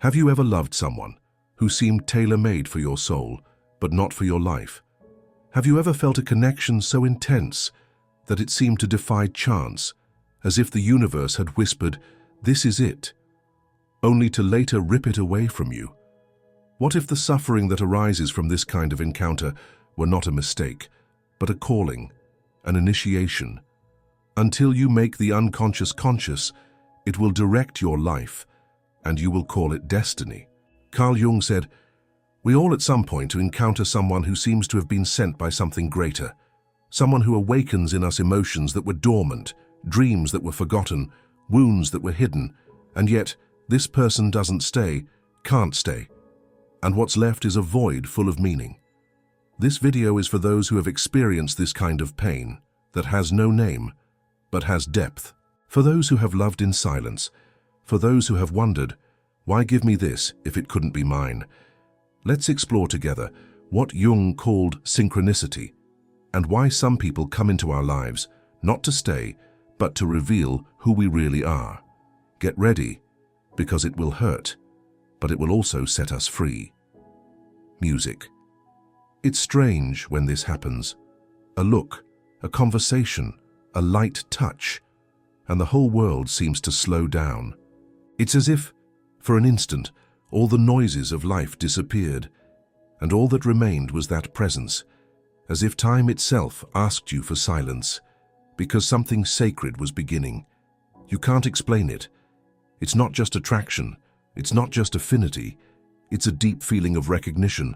Have you ever loved someone who seemed tailor-made for your soul, but not for your life? Have you ever felt a connection so intense that it seemed to defy chance, as if the universe had whispered, "This is it," only to later rip it away from you? What if the suffering that arises from this kind of encounter were not a mistake, but a calling, an initiation? Until you make the unconscious conscious, it will direct your life, and you will call it destiny. Carl Jung said, "We all at some point encounter someone who seems to have been sent by something greater, someone who awakens in us emotions that were dormant, dreams that were forgotten, wounds that were hidden, and yet this person doesn't stay, can't stay, and what's left is a void full of meaning." This video is for those who have experienced this kind of pain that has no name, but has depth. For those who have loved in silence, for those who have wondered, why give me this if it couldn't be mine? Let's explore together what Jung called synchronicity, and why some people come into our lives not to stay, but to reveal who we really are. Get ready, because it will hurt, but it will also set us free. Music. It's strange when this happens. A look, a conversation, a light touch, and the whole world seems to slow down. It's as if, for an instant, all the noises of life disappeared, and all that remained was that presence, as if time itself asked you for silence, because something sacred was beginning. You can't explain it. It's not just attraction, it's not just affinity, it's a deep feeling of recognition,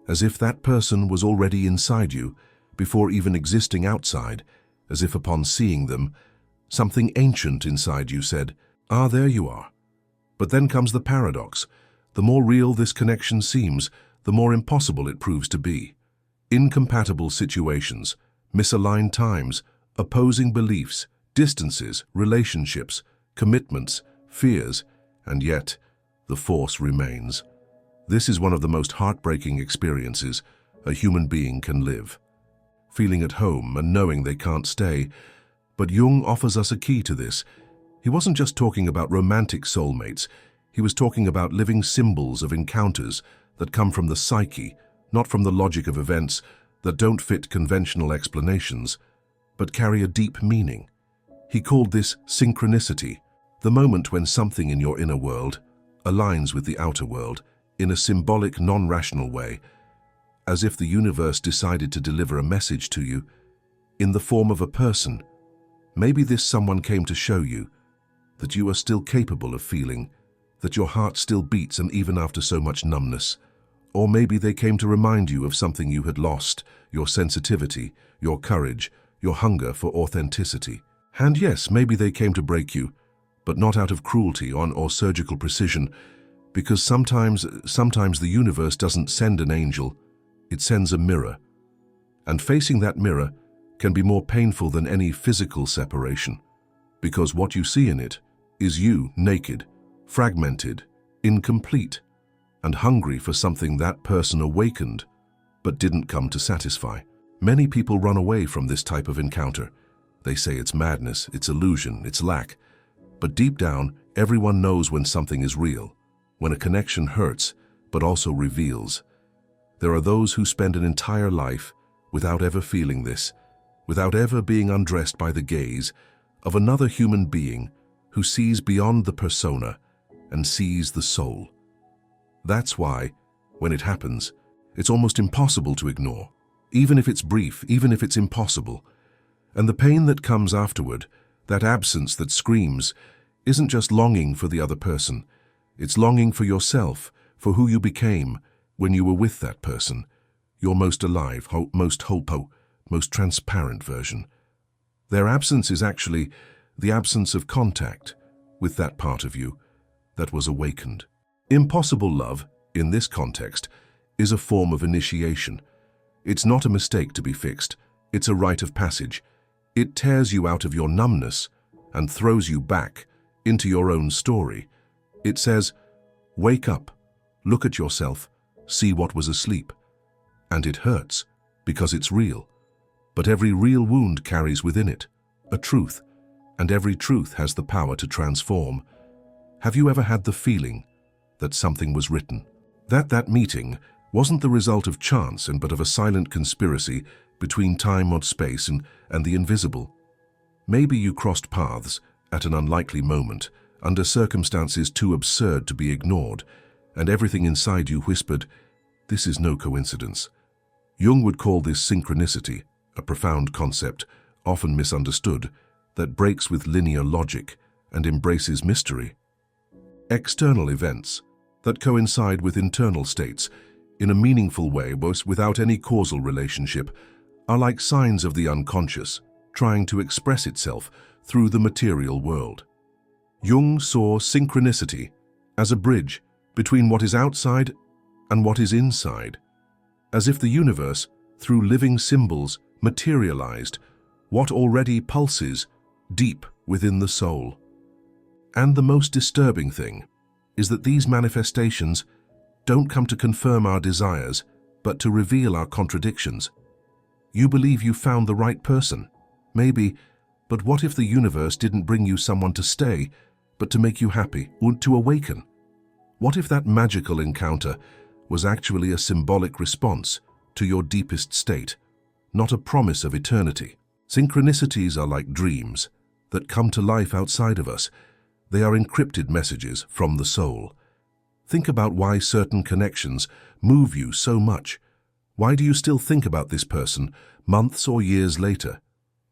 as if that person was already inside you, before even existing outside, as if upon seeing them, something ancient inside you said, "Ah, there you are." But then comes the paradox. The more real this connection seems, the more impossible it proves to be. Incompatible situations, misaligned times, opposing beliefs, distances, relationships, commitments, fears, and yet the force remains. This is one of the most heartbreaking experiences a human being can live. Feeling at home and knowing they can't stay. But Jung offers us a key to this. He wasn't just talking about romantic soulmates, he was talking about living symbols of encounters that come from the psyche, not from the logic of events that don't fit conventional explanations, but carry a deep meaning. He called this synchronicity, the moment when something in your inner world aligns with the outer world in a symbolic, non-rational way, as if the universe decided to deliver a message to you in the form of a person. Maybe this someone came to show you that you are still capable of feeling, that your heart still beats and even after so much numbness. Or maybe they came to remind you of something you had lost, your sensitivity, your courage, your hunger for authenticity. And yes, maybe they came to break you, but not out of cruelty or surgical precision, because sometimes the universe doesn't send an angel, it sends a mirror. And facing that mirror can be more painful than any physical separation, because what you see in it is you naked, fragmented, incomplete, and hungry for something that person awakened, but didn't come to satisfy. Many people run away from this type of encounter. They say it's madness, it's illusion, it's lack. But deep down, everyone knows when something is real, when a connection hurts, but also reveals. There are those who spend an entire life without ever feeling this, without ever being undressed by the gaze of another human being who sees beyond the persona and sees the soul. That's why, when it happens, it's almost impossible to ignore, even if it's brief, even if it's impossible. And the pain that comes afterward, that absence that screams, isn't just longing for the other person. It's longing for yourself, for who you became when you were with that person, your most alive, most whole, most transparent version. Their absence is actually the absence of contact with that part of you that was awakened. Impossible love, in this context, is a form of initiation. It's not a mistake to be fixed, it's a rite of passage. It tears you out of your numbness and throws you back into your own story. It says, wake up, look at yourself, see what was asleep. And it hurts, because it's real. But every real wound carries within it a truth, and every truth has the power to transform. Have you ever had the feeling that something was written. That meeting wasn't the result of chance but of a silent conspiracy between time or space and the invisible. Maybe you crossed paths at an unlikely moment, under circumstances too absurd to be ignored, and everything inside you whispered, "This is no coincidence." Jung would call this synchronicity, a profound concept, often misunderstood, that breaks with linear logic and embraces mystery. External events that coincide with internal states in a meaningful way, both without any causal relationship, are like signs of the unconscious, trying to express itself through the material world. Jung saw synchronicity as a bridge between what is outside and what is inside, as if the universe, through living symbols, materialized what already pulses deep within the soul. And the most disturbing thing is that these manifestations don't come to confirm our desires, but to reveal our contradictions. You believe you found the right person, maybe, but what if the universe didn't bring you someone to stay, but to make you happy or to awaken? What if that magical encounter was actually a symbolic response to your deepest state, not a promise of eternity? Synchronicities are like dreams that come to life outside of us. They are encrypted messages from the soul. Think about why certain connections move you so much. Why do you still think about this person months or years later?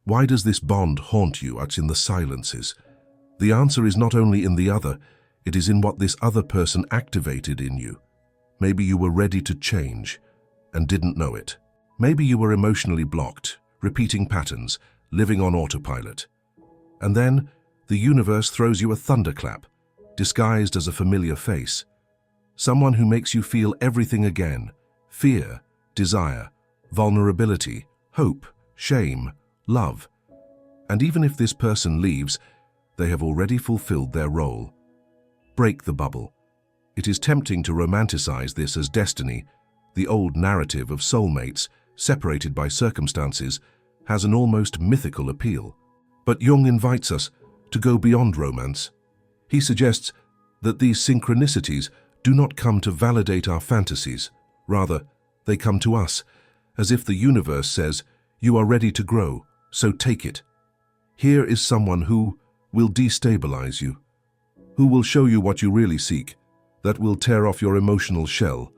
Why does this bond haunt you out in the silences? The answer is not only in the other, it is in what this other person activated in you. Maybe you were ready to change and didn't know it. Maybe you were emotionally blocked, repeating patterns, living on autopilot. And then the universe throws you a thunderclap, disguised as a familiar face. Someone who makes you feel everything again: fear, desire, vulnerability, hope, shame, love. And even if this person leaves, they have already fulfilled their role. Break the bubble. It is tempting to romanticize this as destiny. The old narrative of soulmates, separated by circumstances, has an almost mythical appeal. But Jung invites us to go beyond romance. He suggests that these synchronicities do not come to validate our fantasies. Rather, they come to us, as if the universe says, "You are ready to grow, so take it." Here is someone who will destabilize you, who will show you what you really seek, that will tear off your emotional shell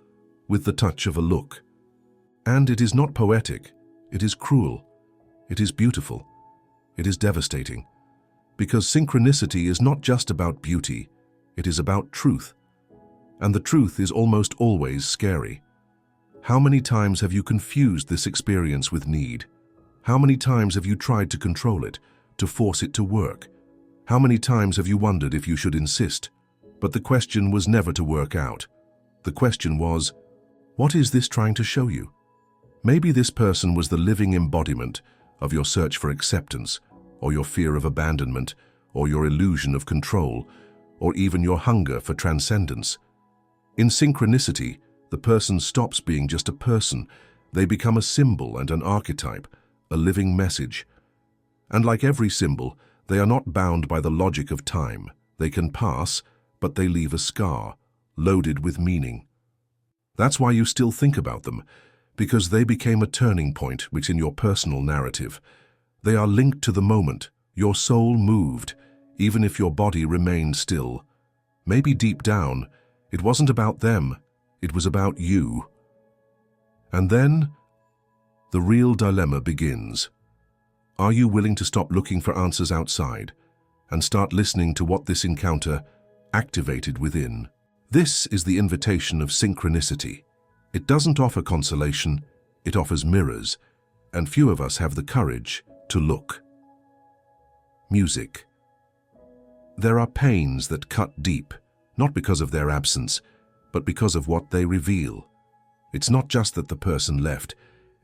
with the touch of a look. And it is not poetic, it is cruel, it is beautiful, it is devastating. Because synchronicity is not just about beauty, it is about truth. And the truth is almost always scary. How many times have you confused this experience with need? How many times have you tried to control it, to force it to work? How many times have you wondered if you should insist? But the question was never to work out. The question was, what is this trying to show you? Maybe this person was the living embodiment of your search for acceptance, or your fear of abandonment, or your illusion of control, or even your hunger for transcendence. In synchronicity, the person stops being just a person. They become a symbol and an archetype, a living message. And like every symbol, they are not bound by the logic of time. They can pass, but they leave a scar, loaded with meaning. That's why you still think about them, because they became a turning point within your personal narrative. They are linked to the moment. Your soul moved, even if your body remained still. Maybe deep down, it wasn't about them, it was about you. And then, the real dilemma begins. Are you willing to stop looking for answers outside and start listening to what this encounter activated within? This is the invitation of synchronicity. It doesn't offer consolation, it offers mirrors, and few of us have the courage to look. Music. There are pains that cut deep, not because of their absence, but because of what they reveal. It's not just that the person left,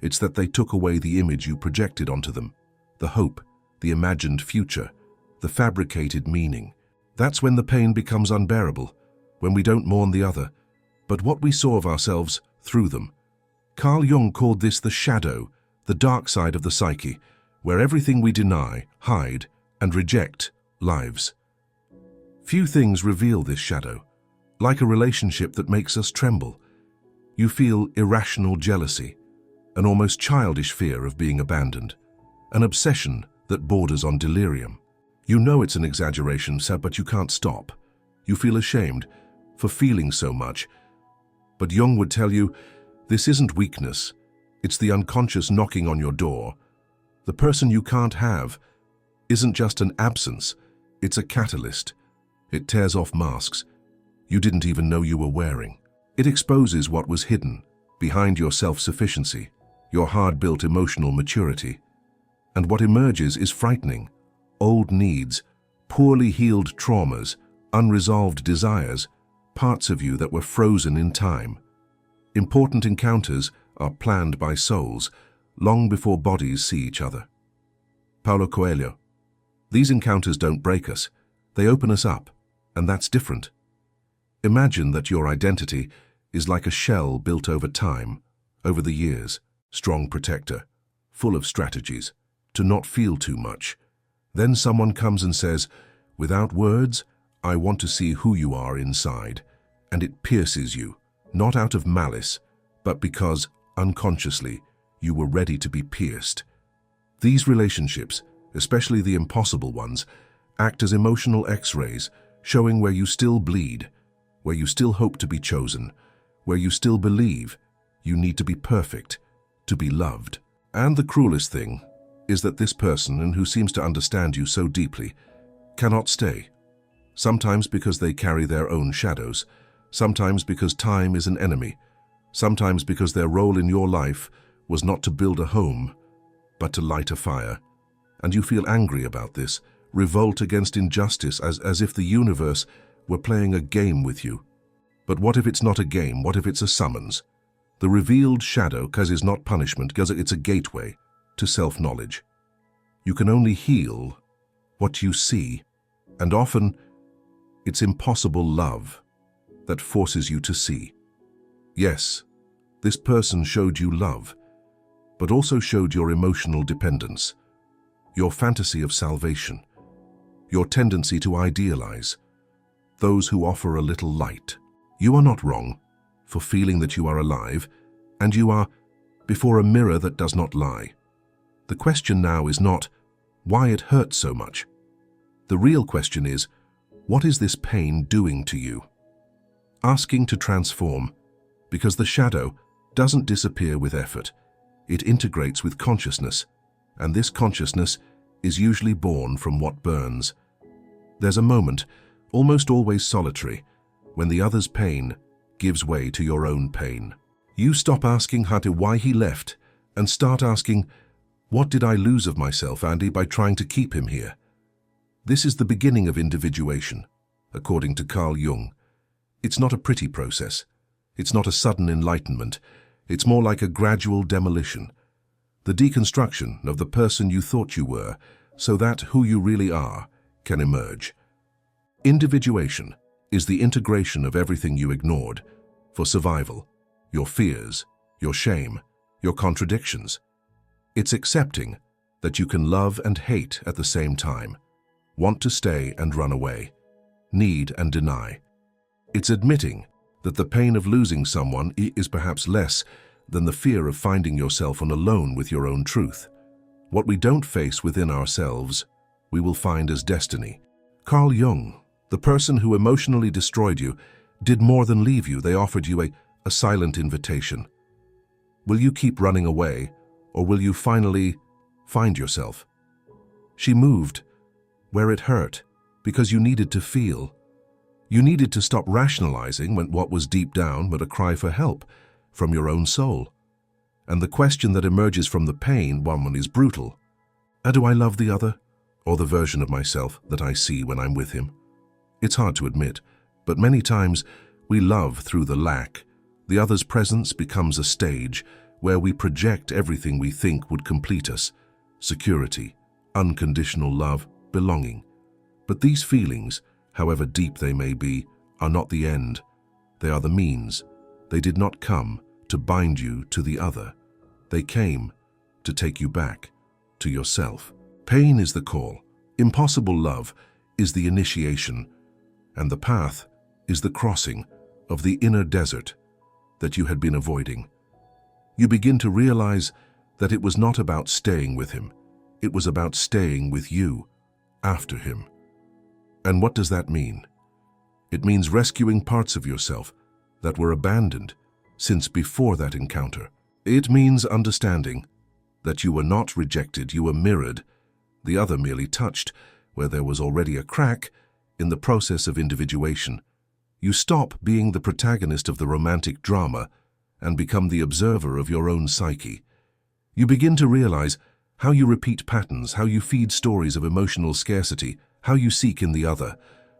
it's that they took away the image you projected onto them, the hope, the imagined future, the fabricated meaning. That's when the pain becomes unbearable, when we don't mourn the other, but what we saw of ourselves through them. Carl Jung called this the shadow, the dark side of the psyche, where everything we deny, hide, and reject lives. Few things reveal this shadow. like a relationship that makes us tremble. You feel irrational jealousy, an almost childish fear of being abandoned, an obsession that borders on delirium. You know it's an exaggeration, but you can't stop. You feel ashamed for feeling so much. But Jung would tell you, this isn't weakness. It's the unconscious knocking on your door. The person you can't have isn't just an absence, it's a catalyst. It tears off masks you didn't even know you were wearing. It exposes what was hidden behind your self-sufficiency, your hard-built emotional maturity. And what emerges is frightening. Old needs, poorly healed traumas, unresolved desires, parts of you that were frozen in time. Important encounters are planned by souls long before bodies see each other. Paulo Coelho. These encounters don't break us, they open us up, and that's different. Imagine that your identity is like a shell built over time, over the years, strong protector, full of strategies, to not feel too much. Then someone comes and says, without words, I want to see who you are inside, and it pierces you, not out of malice, but because, unconsciously, you were ready to be pierced. These relationships, especially the impossible ones, act as emotional X-rays, showing where you still bleed, where you still hope to be chosen, where you still believe you need to be perfect, to be loved. And the cruelest thing is that this person, and who seems to understand you so deeply, cannot stay. Sometimes because they carry their own shadows, sometimes because time is an enemy, sometimes because their role in your life was not to build a home, but to light a fire. And you feel angry about this, revolt against injustice as if the universe were playing a game with you. But what if it's not a game? What if it's a summons? The revealed shadow is not punishment, because it's a gateway to self-knowledge. You can only heal what you see, and often it's impossible love that forces you to see. Yes, this person showed you love, but also showed your emotional dependence, your fantasy of salvation, your tendency to idealize those who offer a little light. You are not wrong for feeling that you are alive, and you are before a mirror that does not lie. The question now is not why it hurts so much. The real question is, what is this pain doing to you? Asking to transform, because the shadow doesn't disappear with effort. It integrates with consciousness, and this consciousness is usually born from what burns. There's a moment, almost always solitary, when the other's pain gives way to your own pain. You stop asking why he left and start asking, what did I lose of myself, Andy, by trying to keep him here? This is the beginning of individuation, according to Carl Jung. It's not a pretty process. It's not a sudden enlightenment. It's more like a gradual demolition, the deconstruction of the person you thought you were, so that who you really are can emerge. Individuation is the integration of everything you ignored for survival, your fears, your shame, your contradictions. It's accepting that you can love and hate at the same time, want to stay and run away, need and deny. It's admitting that the pain of losing someone is perhaps less than the fear of finding yourself alone with your own truth. What we don't face within ourselves, we will find as destiny. Carl Jung, the person who emotionally destroyed you, did more than leave you. They offered you a silent invitation. Will you keep running away, or will you finally find yourself? She moved where it hurt, because you needed to feel. You needed to stop rationalizing when what was deep down but a cry for help from your own soul. And the question that emerges from the pain, one is brutal. Do I love the other, or the version of myself that I see when I'm with him? It's hard to admit, but many times we love through the lack. The other's presence becomes a stage where we project everything we think would complete us: security, unconditional love, belonging. But these feelings, however deep they may be, are not the end. They are the means. They did not come to bind you to the other. They came to take you back to yourself. Pain is the call. Impossible love is the initiation. And the path is the crossing of the inner desert that you had been avoiding. You begin to realize that it was not about staying with him. It was about staying with you after him. And what does that mean? It means rescuing parts of yourself that were abandoned since before that encounter. It means understanding that you were not rejected, you were mirrored, the other merely touched where there was already a crack in the process of individuation. You stop being the protagonist of the romantic drama and become the observer of your own psyche. You begin to realize how you repeat patterns, how you feed stories of emotional scarcity, how you seek in the other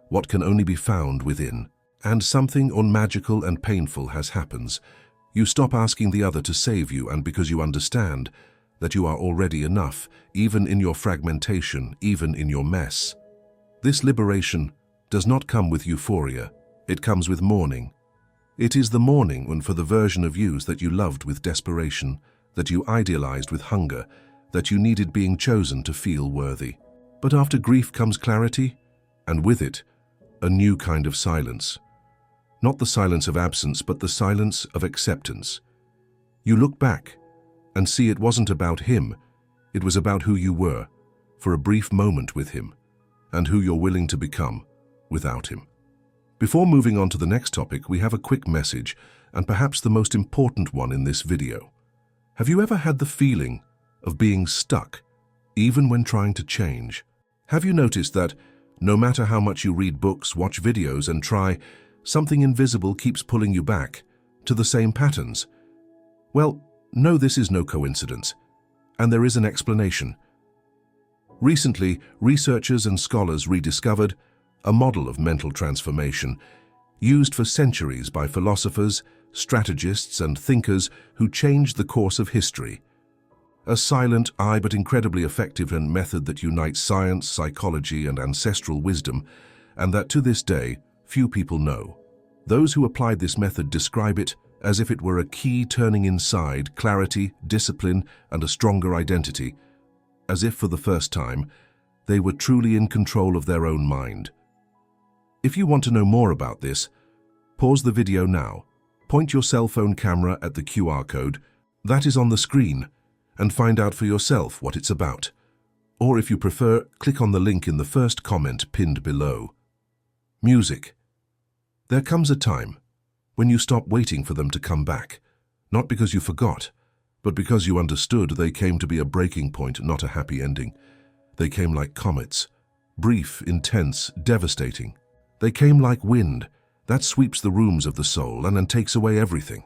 what can only be found within. And something unmagical and painful has happened. You stop asking the other to save you, and because you understand that you are already enough, even in your fragmentation, even in your mess. This liberation does not come with euphoria. It comes with mourning. It is the mourning when for the version of you that you loved with desperation, that you idealized with hunger, that you needed being chosen to feel worthy. But after grief comes clarity, and with it, a new kind of silence. Not the silence of absence, but the silence of acceptance. You look back and see it wasn't about him, it was about who you were, for a brief moment with him, and who you're willing to become without him. Before moving on to the next topic, we have a quick message, and perhaps the most important one in this video. Have you ever had the feeling of being stuck, even when trying to change? Have you noticed that no matter how much you read books, watch videos, and try, something invisible keeps pulling you back to the same patterns? Well, no, this is no coincidence, and there is an explanation. Recently, researchers and scholars rediscovered a model of mental transformation used for centuries by philosophers, strategists, and thinkers who changed the course of history. A silent, but incredibly effective method that unites science, psychology, and ancestral wisdom, and that to this day, few people know. Those who applied this method describe it as if it were a key turning inside clarity, discipline, and a stronger identity, as if for the first time, they were truly in control of their own mind. If you want to know more about this, pause the video now, point your cell phone camera at the QR code that is on the screen, and find out for yourself what it's about. Or if you prefer, click on the link in the first comment pinned below. Music. There comes a time when you stop waiting for them to come back, not because you forgot, but because you understood they came to be a breaking point, not a happy ending. They came like comets, brief, intense, devastating. They came like wind that sweeps the rooms of the soul and then takes away everything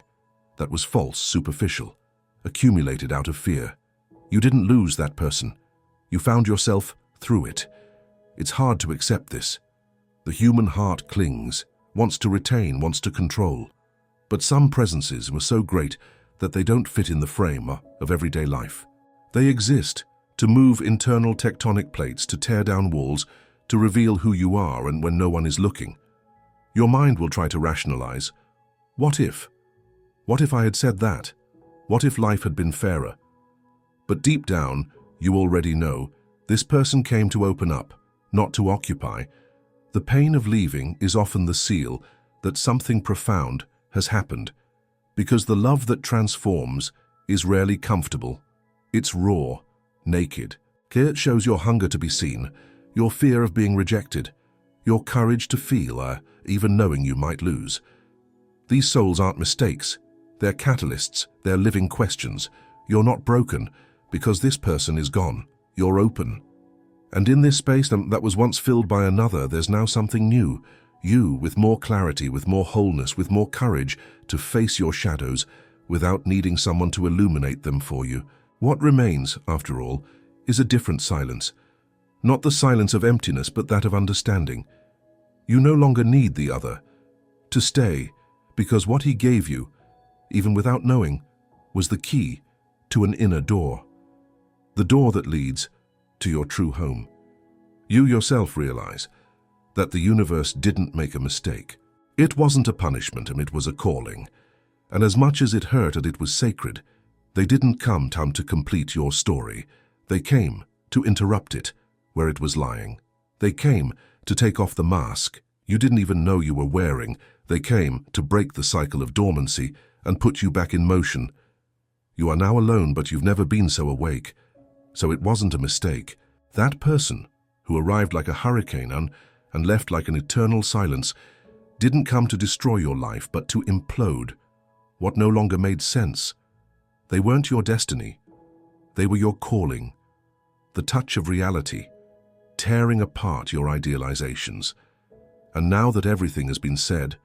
that was false, superficial, accumulated out of fear. You didn't lose that person. You found yourself through it. It's hard to accept this. The human heart clings, wants to retain, wants to control. But some presences were so great that they don't fit in the frame of everyday life. They exist to move internal tectonic plates, to tear down walls, to reveal who you are, and when no one is looking. Your mind will try to rationalize. What if? What if I had said that? What if life had been fairer? But deep down, you already know, this person came to open up, not to occupy. The pain of leaving is often the seal that something profound has happened, because the love that transforms is rarely comfortable. It's raw, naked. It shows your hunger to be seen, your fear of being rejected, your courage to feel, even knowing you might lose. These souls aren't mistakes. They're catalysts, they're living questions. You're not broken because this person is gone. You're open. And in this space that was once filled by another, there's now something new. You, with more clarity, with more wholeness, with more courage to face your shadows without needing someone to illuminate them for you. What remains, after all, is a different silence. Not the silence of emptiness, but that of understanding. You no longer need the other to stay, because what he gave you, even without knowing, was the key to an inner door. The door that leads to your true home. You yourself realize that the universe didn't make a mistake. It wasn't a punishment, and it was a calling. And as much as it hurt and it was sacred, they didn't come to complete your story. They came to interrupt it where it was lying. They came to take off the mask you didn't even know you were wearing. They came to break the cycle of dormancy and put you back in motion. You are now alone, but you've never been so awake. So it wasn't a mistake. That person, who arrived like a hurricane and left like an eternal silence, didn't come to destroy your life, but to implode what no longer made sense. They weren't your destiny. They were your calling, the touch of reality, tearing apart your idealizations. And now that everything has been said,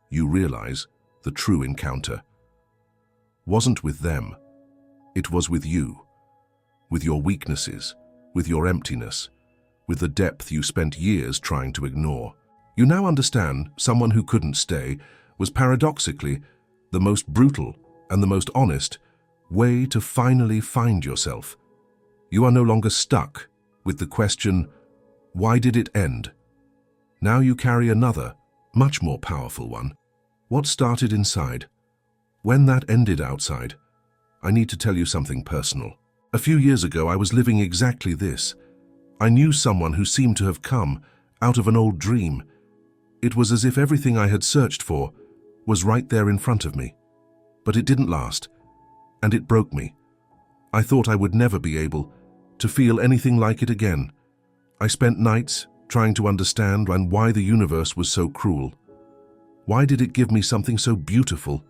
you realize the true encounter wasn't with them. It was with you, with your weaknesses, with your emptiness, with the depth you spent years trying to ignore. You now understand someone who couldn't stay was paradoxically the most brutal and the most honest way to finally find yourself. You are no longer stuck with the question, why did it end? Now you carry another, much more powerful one. What started inside? When that ended outside? I need to tell you something personal. A few years ago, I was living exactly this. I knew someone who seemed to have come out of an old dream. It was as if everything I had searched for was right there in front of me. But it didn't last, and it broke me. I thought I would never be able to feel anything like it again. I spent nights trying to understand why the universe was so cruel. Why did it give me something so beautiful,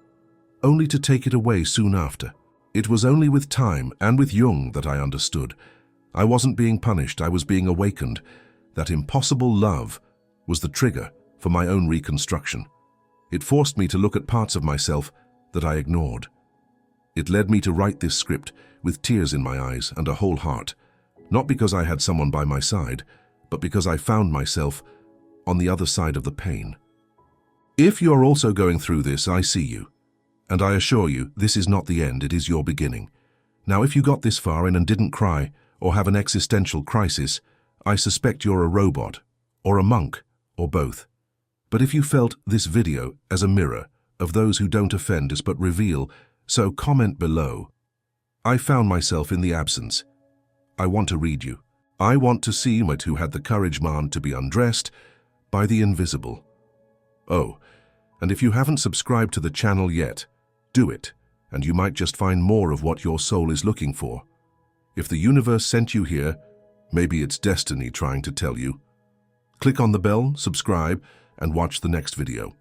only to take it away soon after? It was only with time and with Jung that I understood. I wasn't being punished, I was being awakened. That impossible love was the trigger for my own reconstruction. It forced me to look at parts of myself that I ignored. It led me to write this script with tears in my eyes and a whole heart, not because I had someone by my side, but because I found myself on the other side of the pain. If you're also going through this, I see you. And I assure you, this is not the end, it is your beginning. Now, if you got this far in and didn't cry or have an existential crisis, I suspect you're a robot, or a monk, or both. But if you felt this video as a mirror of those who don't offend us but reveal, so comment below. I found myself in the absence. I want to read you. I want to see who had the courage to be undressed by the invisible. Oh, and if you haven't subscribed to the channel yet, do it, and you might just find more of what your soul is looking for. If the universe sent you here, maybe it's destiny trying to tell you. Click on the bell, subscribe, and watch the next video.